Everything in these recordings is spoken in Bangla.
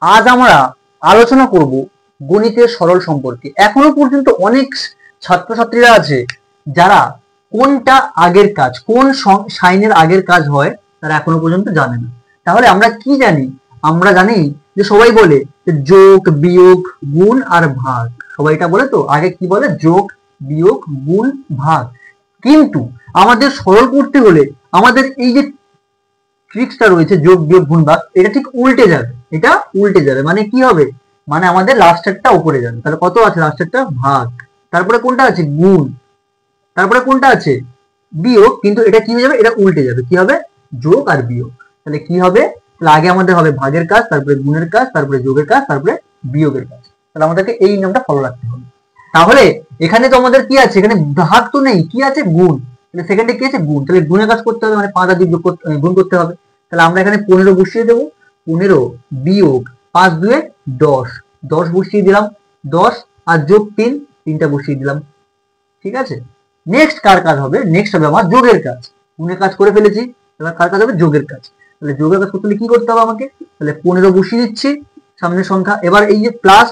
আজ আমরা আলোচনা করব গণিতের সরল সম্পর্কে। এখনো পর্যন্ত অনেক ছাত্রছাত্রীরা আছে যারা কোনটা আগের কাজ, কোন সাইনের আগের কাজ হয় তারা এখনো পর্যন্ত জানে না। তাহলে আমরা কি জানি? আমরা জানি যে সবাই বলে যে যোগ, বিয়োগ, গুণ আর ভাগ। সবাই এটা বলে তো, আগে কি বলে? যোগ, বিয়োগ, গুণ, ভাগ। কিন্তু আমাদের সরল করতে হলে আমাদের এই যে ট্রিক্সটা রয়েছে যোগ, বিয়োগ, গুণ, ভাগ, এটা ঠিক উল্টে যাবে। এটা উল্টে যাবে মানে কি হবে? মানে আমাদের লাস্টেরটা উপরে যাবে। তাহলে কত আছে? লাস্টেরটা ভাগ, তারপরে কোনটা আছে? গুণ, তারপরে কোনটা আছে? বিয়োগ। কিন্তু এটা কি হয়ে যাবে? এটা উল্টে যাবে। কি হবে? যোগ আর বিয়োগ। তাহলে কি হবে? তাহলে আগে আমাদের হবে ভাগের কাজ, তারপরে গুণের কাজ, তারপরে যোগের কাজ, তারপরে বিয়োগের কাজ। তাহলে আমাদেরকে এই নিয়মটা ফলো রাখতে হবে। তাহলে এখানে তো আমাদের কি আছে? এখানে ভাগ তো নেই, কি আছে? গুণ। তাহলে সেকেন্ডে কি আছে? গুণ। তাহলে গুণের কাজ করতে হবে, মানে 5 আর 2 যোগ করতে, গুণ করতে হবে। তাহলে আমরা এখানে 15 বসিয়ে দেবো। 15 বিয়োগ 5 2 10, 10 বসিয়ে দিলাম। 10 আর যোগ 3, 3টা বসিয়ে দিলাম। ঠিক আছে। নেক্সট কার কাজ হবে? নেক্সট হবে আমার যোগের কাজ। গুণের কাজ করে ফেলেছি, এবার কার কাজ হবে? যোগের কাজ। তাহলে যোগের কাজ করতে হলে কি করতে হবে আমাকে? তাহলে 15 বসিয়ে দিচ্ছি সামনের সংখ্যা। এবার এই যে প্লাস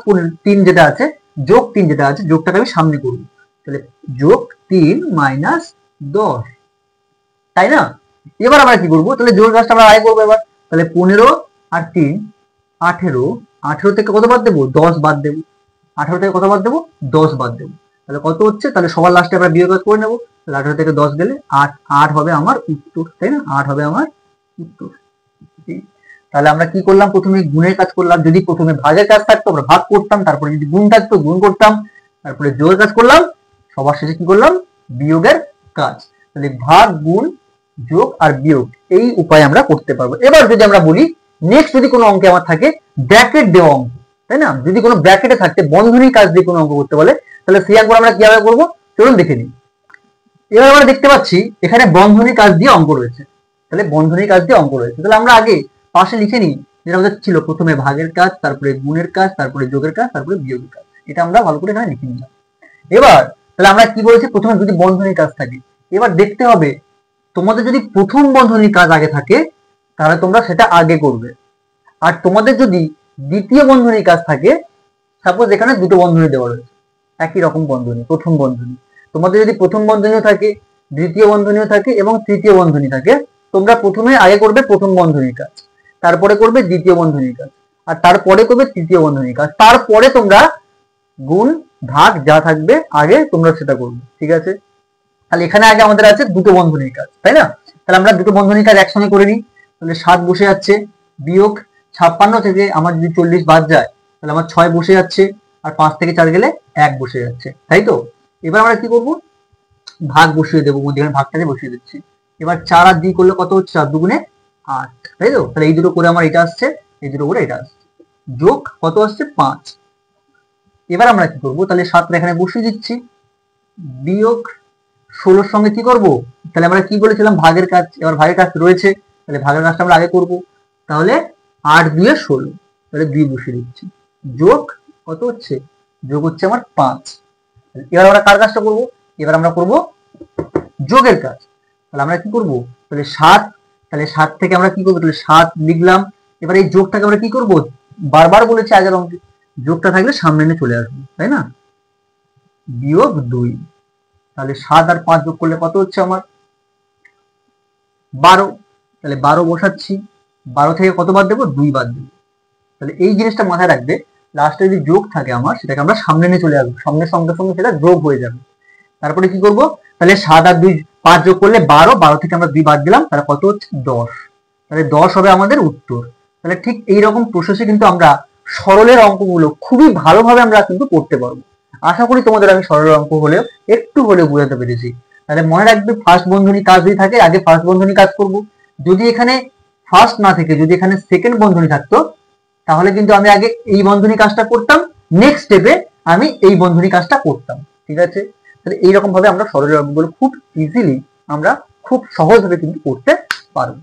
3 যেটা আছে, যোগ 3 যেটা আছে, যোগটাকে আমি সামনে করব। তাহলে যোগ 3 মাইনাস 10, তাই না? এবার আমরা কি করবো? তাহলে যোগের কাজটা আমরা আগে করবো এবার। তাহলে 15 আর 3 18, 18 থেকে কত বাদ দেবো? 10 বাদ দেবো। 18 থেকে কত বাদ দেবো? 10 বাদ দেবো। তাহলে কত হচ্ছে? তাহলে সবার লাস্টে আমরা বিয়োগ করে নেবো। তাহলে 18 থেকে 10 গেলে 8, 8 হবে আমার উত্তর, তাই না? 8 হবে আমার উত্তর। তাহলে আমরা কি করলাম? প্রথমে গুণের কাজ করলাম। যদি প্রথমে ভাগের কাজ থাকতো আমরা ভাগ করতাম, তারপরে যদি গুণ থাকতো গুণ করতাম, তারপরে যোগের কাজ করলাম, সবার শেষে কি করলাম? বিয়োগের কাজ। তাহলে ভাগ, গুণ, যোগ আর বিয়োগ, এই উপায় আমরা করতে পারবো। এবার যদি আমরা বলি নেক্সট যদি কোনো অঙ্কে আমার থাকে ব্র্যাকেট দেওয়া অঙ্ক, তাই না? যদি কোনো ব্র্যাকেটে থাকতে বন্ধনীর কাজ দিয়ে কোনো অঙ্ক করতে বলে, তাহলে সেই অঙ্ক আমরা কিভাবে করবো চলুন দেখে নিই। এবার আমরা দেখতে পাচ্ছি এখানে বন্ধনীর কাজ দিয়ে অঙ্ক রয়েছে। তাহলে বন্ধনীর কাজ দিয়ে অঙ্ক রয়েছে, তাহলে আমরা আগে পাশে লিখে নিই যেটা আমাদের ছিল প্রথমে ভাগের কাজ, তারপরে গুণের কাজ, তারপরে যোগের কাজ, তারপরে বিয়োগের কাজ। এটা আমরা ভালো করে এখানে লিখে নিলাম। এবার তাহলে আমরা কি বলেছি? প্রথমে যদি বন্ধনীর কাজ থাকে, এবার দেখতে হবে তোমাদের যদি প্রথম বন্ধনীর কাজ আগে থাকে তাহলে তোমরা সেটা আগে করবে। আর তোমাদের যদি দ্বিতীয় বন্ধনীর কাজ থাকে, সাপোজ এখানে দুটো বন্ধনী দেওয়া রয়েছে, একই রকম বন্ধনী, প্রথম বন্ধনী, তোমাদের যদি প্রথম বন্ধনীও থাকে, দ্বিতীয় বন্ধনীও থাকে এবং তৃতীয় বন্ধনী থাকে, তোমরা প্রথমে আগে করবে প্রথম বন্ধনীর কাজ, তারপরে করবে দ্বিতীয় বন্ধনীর কাজ, আর তারপরে করবে তৃতীয় বন্ধনীর কাজ, তারপরে তোমরা গুণ, ভাগ যা থাকবে আগে তোমরা সেটা করবে। ঠিক আছে। তাহলে এখানে আগে আমাদের আছে দুটো বন্ধনীর কাজ, তাই না? তাহলে আমরা দুটো বন্ধনীর কাজ একসঙ্গে করে নিই। তাহলে 7 বসে যাচ্ছে, বিয়োগ 56 থেকে আমার যদি 40 বাদ যায় তাহলে আমার 6 বসে যাচ্ছে, আর 5 থেকে 4 গেলে 1 বসে যাচ্ছে, তাই তো? এবার আমরা কি করব? ভাগ বসিয়ে দেবো, মধ্যখানে ভাগটাকে বসিয়ে দিচ্ছি। এবার 4 আর 2 করলে কত হচ্ছে? 4 দুগুণে 8, তাই তো? তাহলে এই দুটো করে আমার এটা আসছে, এই দুটো করে এটা আসছে, যোগ কত আসছে? 5। এবার আমরা কি করব? তাহলে 7 এখানে বসিয়ে দিচ্ছি, বিয়োগ 16 সঙ্গে কি করব? তাহলে আমরা কি বলেছিলাম? ভাগের কাজ। এবার ভাগের কাজ রয়েছে, তাহলে ভাগের কাজটা আমরা আগে করব। তাহলে 8 2 16, তাহলে 2 বসিয়ে দিচ্ছি, যোগ কত হচ্ছে? যোগ হচ্ছে আমার 5। এবার আমরা কার কাজটা করব? এবার আমরা করব যোগের কাজ। তাহলে আমরা কি করব? তাহলে 7, তাহলে 7 থেকে আমরা কি করব? তাহলে 7 লিখলাম। এবার এই যোগটাকে আমরা কি করব? বারবার বলেছি আগের অঙ্কে, যোগটা থাকলে সামনে এনে চলে আসবে, তাই না? বিয়োগ 2। তাহলে 7 আর 5 যোগ করলে কত হচ্ছে আমার? 12। তাহলে 12 বসাচ্ছি, 12 থেকে কত বাদ দেবো? 2 বাদ দেবো। তাহলে এই জিনিসটা মাথায় রাখবে, লাস্টে যদি যোগ থাকে আমার সেটাকে আমরা সামনে নিয়ে চলে আসবো, সামনের সঙ্গে সঙ্গে সেটা যোগ হয়ে যাবে। তারপরে কি করব? তাহলে 7 আর 2 5 যোগ করলে 12, 12 থেকে আমরা 2 বাদ দিলাম, তাহলে কত হচ্ছে? 10। তাহলে 10 হবে আমাদের উত্তর। তাহলে ঠিক এইরকম প্রসেসে কিন্তু আমরা সরলের অঙ্কগুলো খুবই ভালোভাবে আমরা কিন্তু করতে পারবো। আশা করি তোমাদের আমি সরল অঙ্ক হলেও একটু হলেও বোঝাতে পেরেছি। তাহলে মনে রাখবে ফার্স্ট বন্ধনী কাজ যদি থাকে আগে ফার্স্ট বন্ধনী কাজ করব, যদি এখানে ফার্স্ট না থেকে যদি এখানে সেকেন্ড বন্ধনী থাকতো তাহলে কিন্তু আমি আগে এই বন্ধনী কাজটা করতাম, নেক্সট স্টেপে আমি এই বন্ধনী কাজটা করতাম। ঠিক আছে। তাহলে এইরকম ভাবে আমরা সরল অঙ্কগুলো খুব ইজিলি আমরা খুব সহজভাবে কিন্তু করতে পারবো।